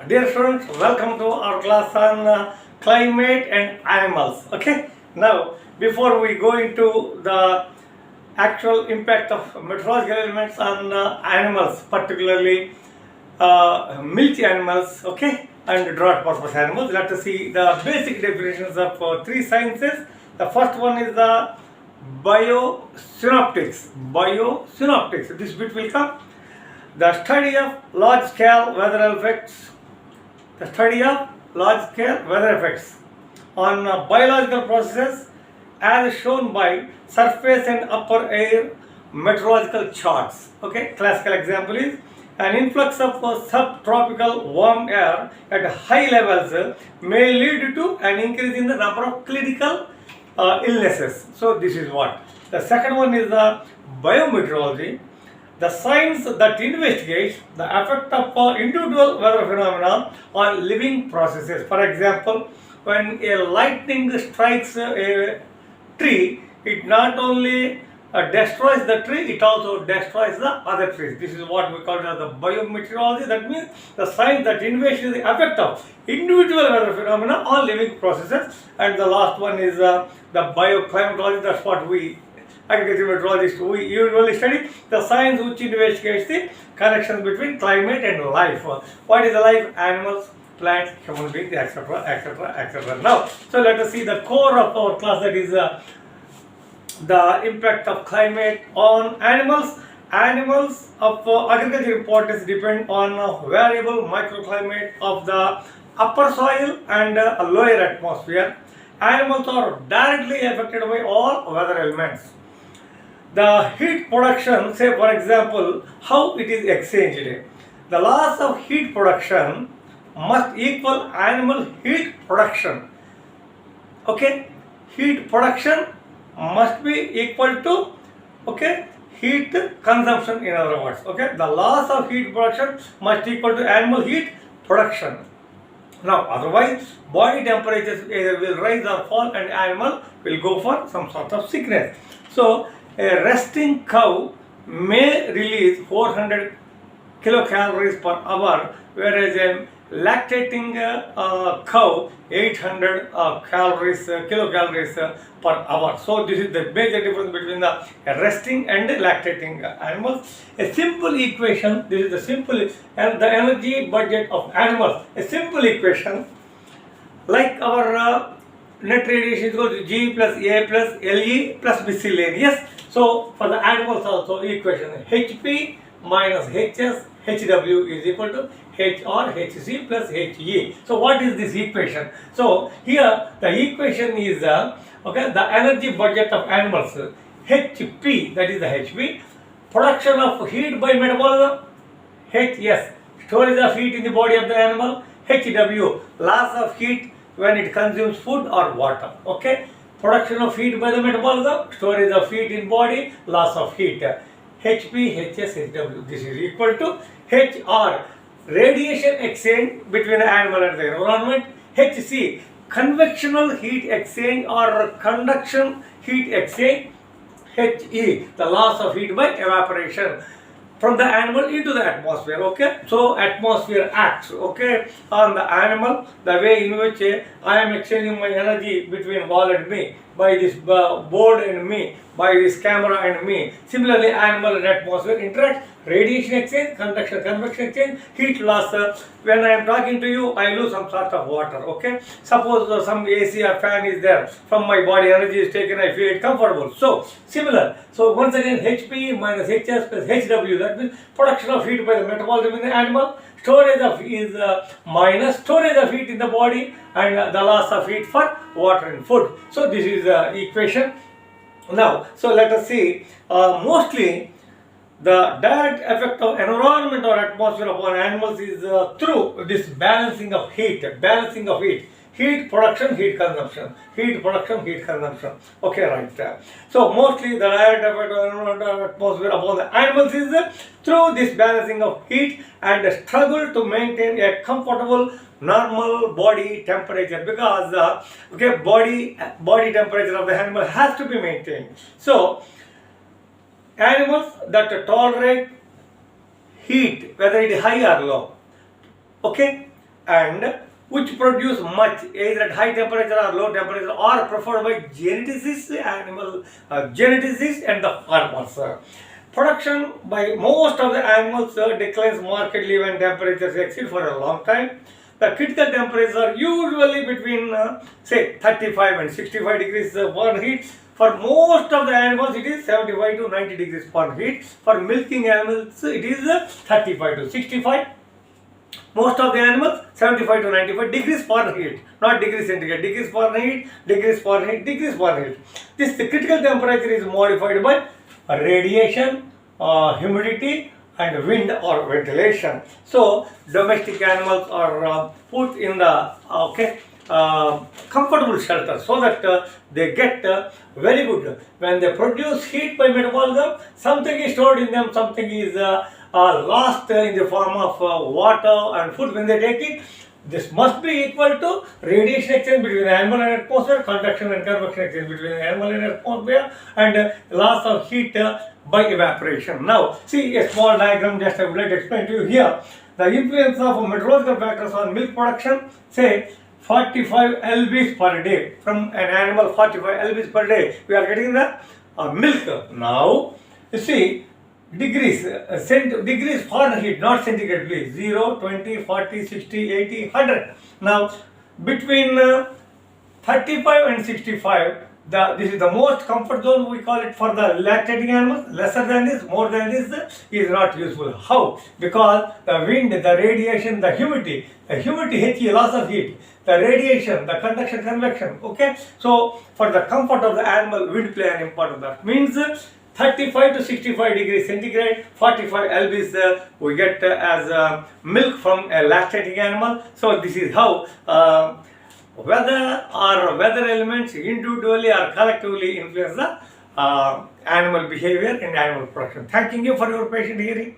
Dear students, welcome to our class on climate and animals. Okay, now before we go into the actual impact of meteorological elements on animals, particularly milky animals, okay, and drought purpose animals, let us see the basic definitions of three sciences. The first one is the biosynoptics. Biosynoptics. This bit will come. The study of large-scale weather effects the study of large-scale weather effects on biological processes as shown by surface and upper air meteorological charts. Okay, classical example is an influx of subtropical warm air at high levels may lead to an increase in the number of clinical illnesses. So this is what. The second one is the biometeorology, the science that investigates the effect of individual weather phenomena on living processes. For example, when a lightning strikes a tree, it not only destroys the tree, it also destroys the other trees. This is what we call as the biometeorology. That means the science that investigates the effect of individual weather phenomena on living processes. And the last one is the bioclimatology. That's what we agricultural meteorologists we usually study, the science which investigates the connection between climate and life. What is the life? Animals, plants, human beings, etc., etc., etc. Now, so let us see the core of our class, that is the impact of climate on animals. Animals of agricultural importance depend on variable microclimate of the upper soil and lower atmosphere. Animals are directly affected by all weather elements. The heat production, say for example, how it is exchanged. The loss of heat production must equal animal heat production. Okay, heat production must be equal to, okay, heat consumption, in other words. Okay, the loss of heat production must equal to animal heat production. Now, otherwise, body temperatures either will rise or fall and animal will go for some sort of sickness. So, a resting cow may release 400 kilocalories per hour, whereas a lactating cow 800 kilocalories per hour. So this is the major difference between the resting and lactating animals. A simple equation, this is the simple, and the energy budget of animals. A simple equation, like our net radiation is equal to G plus A plus Le plus miscellaneous. So for the animals also equation Hp minus Hs Hw is equal to H or Hc plus He. So what is this equation? So here the equation is okay, the energy budget of animals, Hp, that is the Hp, production of heat by metabolism, Hs, storage of heat in the body of the animal, Hw, loss of heat when it consumes food or water. Okay, production of heat by the metabolism, storage of heat in body, loss of heat. Hp, Hs, Hw. This is equal to Hr, radiation exchange between the animal and the environment. Hc, convectional heat exchange or conduction heat exchange. He, the loss of heat by evaporation from the animal into the atmosphere. Okay, so atmosphere acts, okay, on the animal, the way in which I am exchanging my energy between wall and me, by this board and me, by this camera and me. Similarly, animal and atmosphere interact, radiation exchange, conduction, convection exchange, heat loss. When I am talking to you, I lose some sort of water. Okay, suppose some AC or fan is there, from my body energy is taken, I feel it comfortable. So similar. So once again, Hp minus Hs plus Hw, that means production of heat by the metabolism in the animal, storage of is minus storage of heat in the body, and the loss of heat for water and food. So this is the equation. Now, so let us see, mostly the direct effect of environment or atmosphere upon animals is through this balancing of heat, heat production, heat consumption, heat production, heat consumption. Okay, right. So mostly the direct effect of environment or atmosphere upon the animals is through this balancing of heat and the struggle to maintain a comfortable normal body temperature, because okay, body temperature of the animal has to be maintained. So animals that tolerate heat, whether it is high or low, okay, and which produce much either at high temperature or low temperature are preferred by geneticists, animal geneticists and the farmers. Production by most of the animals declines markedly when temperatures exceed for a long time. The critical temperatures are usually between say 35 and 65 degrees Fahrenheit. For most of the animals it is 75 to 90 degrees Fahrenheit. For milking animals it is 35 to 65. Most of the animals 75 to 95 degrees Fahrenheit, not degrees centigrade, degrees Fahrenheit, degrees Fahrenheit, degrees Fahrenheit. This critical temperature is modified by radiation, humidity and wind or ventilation. So domestic animals are put in the comfortable shelter so that they get very good. When they produce heat by metabolism, something is stored in them, something is lost in the form of water and food when they take it. This must be equal to radiation exchange between animal and atmosphere, convection and convection exchange between animal and atmosphere, and loss of heat by evaporation. Now, see a small diagram just I would like to explain to you here. The influence of meteorological factors on milk production, say 45 lbs per day. From an animal 45 lbs per day, we are getting the milk. Now, you see, degrees, degrees Fahrenheit, not centigrade please, 0, 20, 40, 60, 80, 100. Now, between 35 and 65, this is the most comfort zone, we call it for the lactating animals. Lesser than this, more than this is not useful. How? Because the wind, the radiation, the humidity, He, loss of heat, the radiation, the conduction, convection, okay? So, for the comfort of the animal, wind play an important part. Means 35 to 65 degrees centigrade, 45 lbs we get as milk from a lactating animal. So this is how weather elements individually or collectively influence the animal behavior in animal production. Thanking you for your patient hearing.